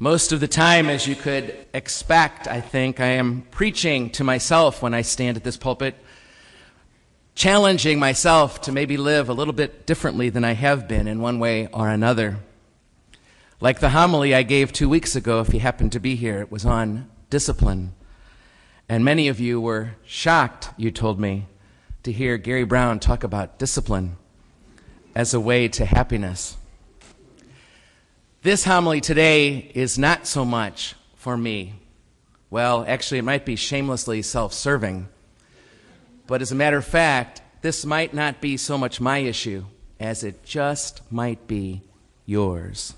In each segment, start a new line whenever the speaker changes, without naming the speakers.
Most of the time, as you could expect, I think, I am preaching to myself when I stand at this pulpit, challenging myself to maybe live a little bit differently than I have been in one way or another. Like the homily I gave 2 weeks ago, if you happened to be here, it was on discipline. And many of you were shocked, you told me, to hear Gary Braun talk about discipline as a way to happiness. This homily today is not so much for me. Well, actually, it might be shamelessly self-serving. But as a matter of fact, this might not be so much my issue as it just might be yours.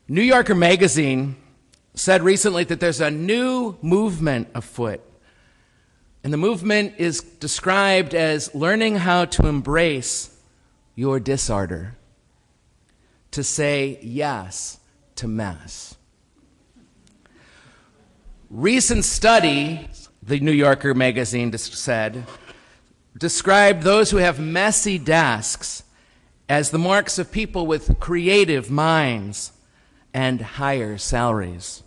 New Yorker magazine said recently that there's a new movement afoot. And the movement is described as learning how to embrace your disorder, to say yes to mess. Recent studies, the New Yorker magazine said, described those who have messy desks as the marks of people with creative minds and higher salaries.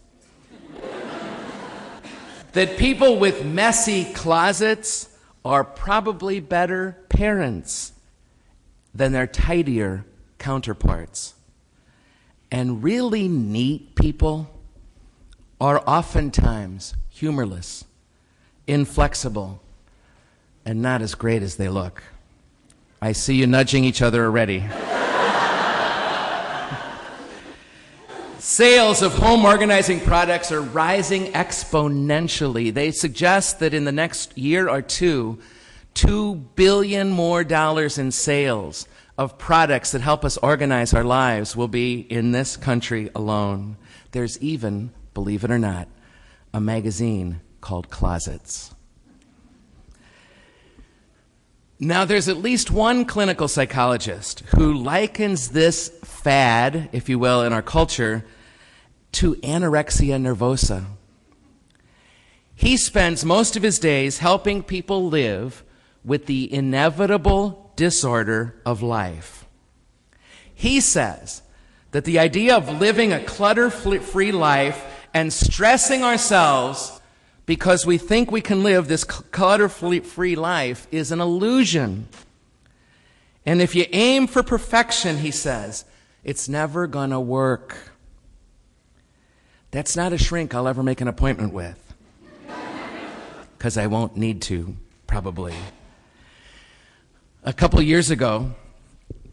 That people with messy closets are probably better parents than their tidier counterparts. And really neat people are oftentimes humorless, inflexible, and not as great as they look. I see you nudging each other already. Sales of home organizing products are rising exponentially. They suggest that in the next year or two, $2 billion more in sales of products that help us organize our lives will be in this country alone. There's even, believe it or not, a magazine called Closets. Now, there's at least one clinical psychologist who likens this fad, if you will, in our culture to anorexia nervosa. He spends most of his days helping people live with the inevitable disorder of life. He says that the idea of living a clutter-free life and stressing ourselves because we think we can live this clutter-free life is an illusion. And if you aim for perfection, he says, it's never gonna work. That's not a shrink I'll ever make an appointment with. Because I won't need to, probably. A couple of years ago,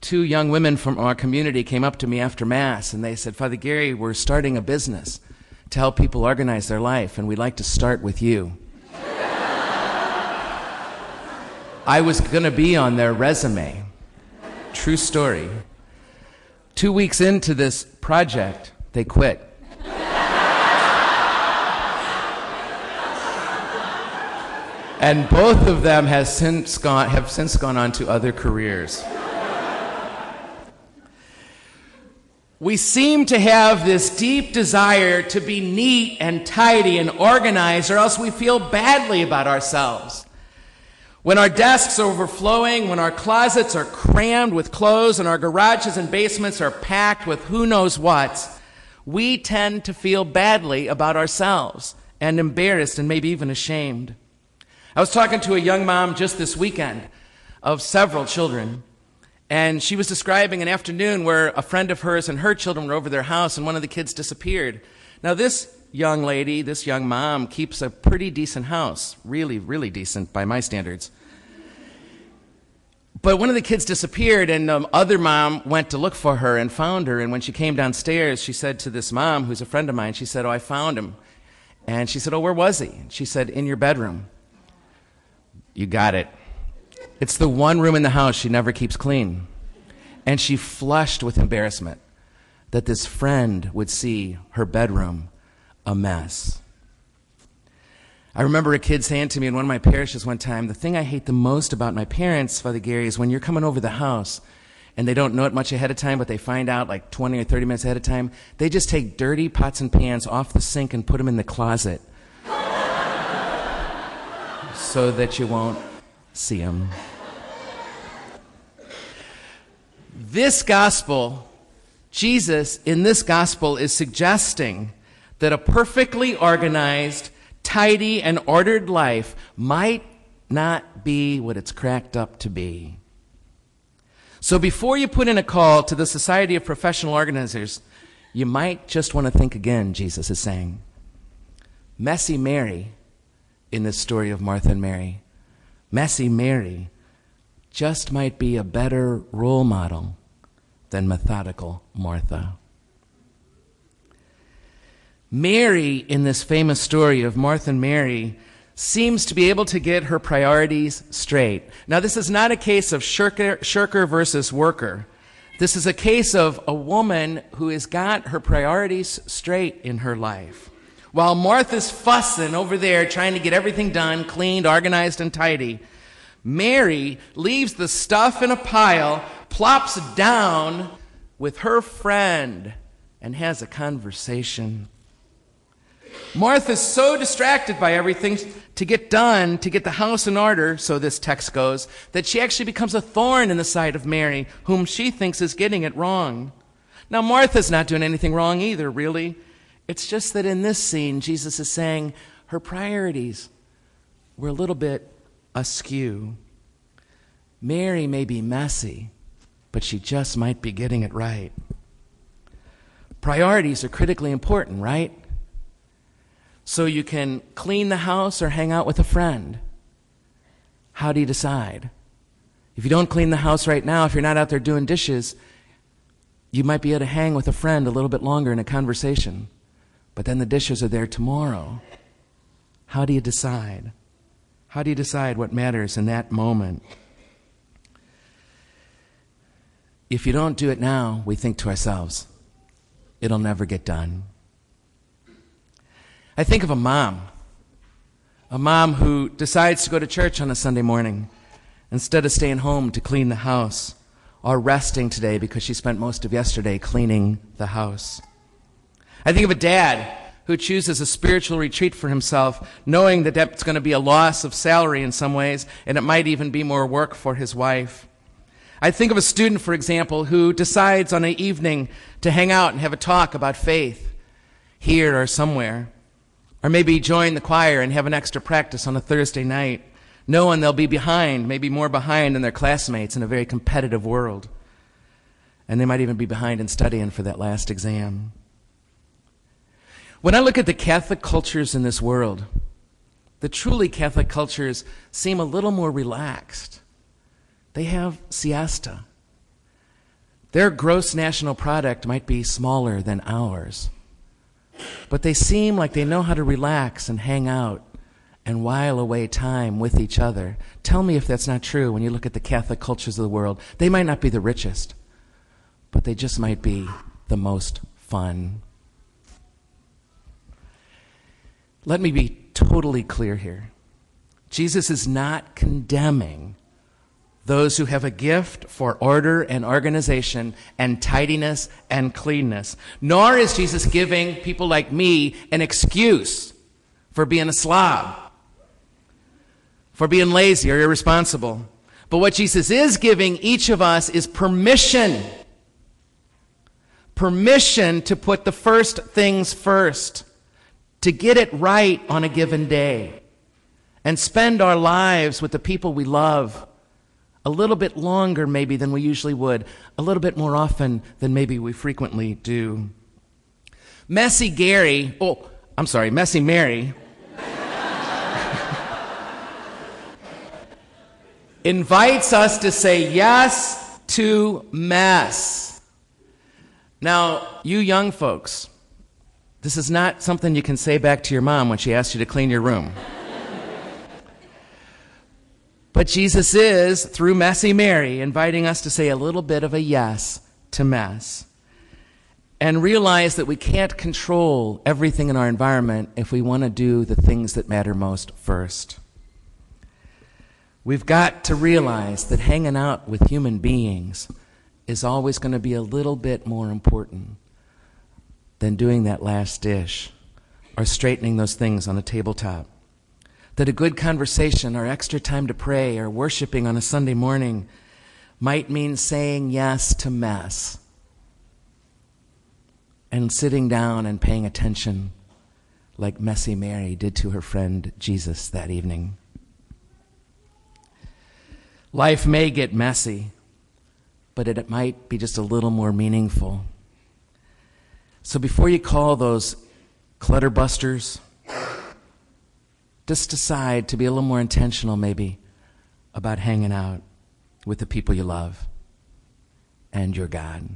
2 young women from our community came up to me after Mass, and they said, Father Gary, we're starting a business to help people organize their life, and we'd like to start with you. I was going to be on their resume. True story. 2 weeks into this project, they quit. And both of them have since gone on to other careers. We seem to have this deep desire to be neat and tidy and organized, or else we feel badly about ourselves. When our desks are overflowing, when our closets are crammed with clothes, and our garages and basements are packed with who knows what, we tend to feel badly about ourselves and embarrassed and maybe even ashamed. I was talking to a young mom just this weekend of several children, and she was describing an afternoon where a friend of hers and her children were over their house, and one of the kids disappeared. Now, this young lady, this young mom, keeps a pretty decent house, really, really decent by my standards. But one of the kids disappeared, and the other mom went to look for her and found her, and when she came downstairs, she said to this mom, who's a friend of mine, she said, oh, I found him. And she said, oh, where was he? And she said, in your bedroom. You got it. It's the one room in the house she never keeps clean. And she flushed with embarrassment that this friend would see her bedroom a mess. I remember a kid saying to me in one of my parishes one time, the thing I hate the most about my parents, Father Gary, is when you're coming over the house and they don't know it much ahead of time, but they find out like 20 or 30 minutes ahead of time, they just take dirty pots and pans off the sink and put them in the closet. So that you won't see them. This gospel Jesus in this gospel is suggesting that a perfectly organized, tidy, and ordered life might not be what it's cracked up to be. So before you put in a call to the Society of Professional Organizers, you might just want to think again, Jesus is saying. Messy Mary, in this story of Martha and Mary, Messy Mary just might be a better role model than methodical Martha. Mary, in this famous story of Martha and Mary, seems to be able to get her priorities straight. Now, this is not a case of shirker versus worker. This is a case of a woman who has got her priorities straight in her life. While Martha's fussing over there trying to get everything done, cleaned, organized, and tidy, Mary leaves the stuff in a pile, plops down with her friend, and has a conversation. Martha's so distracted by everything to get done, to get the house in order, so this text goes, that she actually becomes a thorn in the side of Mary, whom she thinks is getting it wrong. Now, Martha's not doing anything wrong either, really. It's just that in this scene, Jesus is saying her priorities were a little bit askew. Mary may be messy, but she just might be getting it right. Priorities are critically important, right? So you can clean the house or hang out with a friend. How do you decide? If you don't clean the house right now, if you're not out there doing dishes, you might be able to hang with a friend a little bit longer in a conversation. But then the dishes are there tomorrow. How do you decide? How do you decide what matters in that moment? If you don't do it now, we think to ourselves, it'll never get done. I think of a mom who decides to go to church on a Sunday morning instead of staying home to clean the house or resting today because she spent most of yesterday cleaning the house. I think of a dad who chooses a spiritual retreat for himself, knowing that that's going to be a loss of salary in some ways, and it might even be more work for his wife. I think of a student, for example, who decides on an evening to hang out and have a talk about faith here or somewhere. Or maybe join the choir and have an extra practice on a Thursday night, knowing they'll be behind, maybe more behind than their classmates in a very competitive world. And they might even be behind in studying for that last exam. When I look at the Catholic cultures in this world, the truly Catholic cultures seem a little more relaxed. They have siesta. Their gross national product might be smaller than ours. But they seem like they know how to relax and hang out and while away time with each other. Tell me if that's not true when you look at the Catholic cultures of the world. They might not be the richest, but they just might be the most fun. Let me be totally clear here. Jesus is not condemning those who have a gift for order and organization and tidiness and cleanness. Nor is Jesus giving people like me an excuse for being a slob, for being lazy or irresponsible. But what Jesus is giving each of us is permission. Permission to put the first things first, to get it right on a given day, and spend our lives with the people we love a little bit longer maybe than we usually would, a little bit more often than maybe we frequently do. Messy Mary invites us to say yes to mess. Now, you young folks, this is not something you can say back to your mom when she asks you to clean your room. But Jesus is, through Messy Mary, inviting us to say a little bit of a yes to mess and realize that we can't control everything in our environment if we want to do the things that matter most first. We've got to realize that hanging out with human beings is always going to be a little bit more important than doing that last dish or straightening those things on the tabletop. That a good conversation or extra time to pray or worshiping on a Sunday morning might mean saying yes to mess. and sitting down and paying attention like messy Mary did to her friend Jesus that evening. Life may get messy, but it might be just a little more meaningful. So before you call those clutter busters, just decide to be a little more intentional maybe about hanging out with the people you love and your God.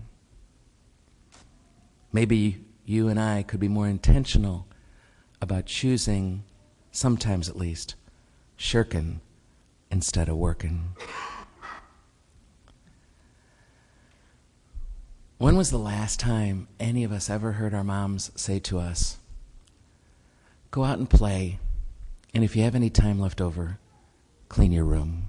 Maybe you and I could be more intentional about choosing, sometimes at least, shirking instead of working. When was the last time any of us ever heard our moms say to us, "Go out and play, and if you have any time left over, clean your room"?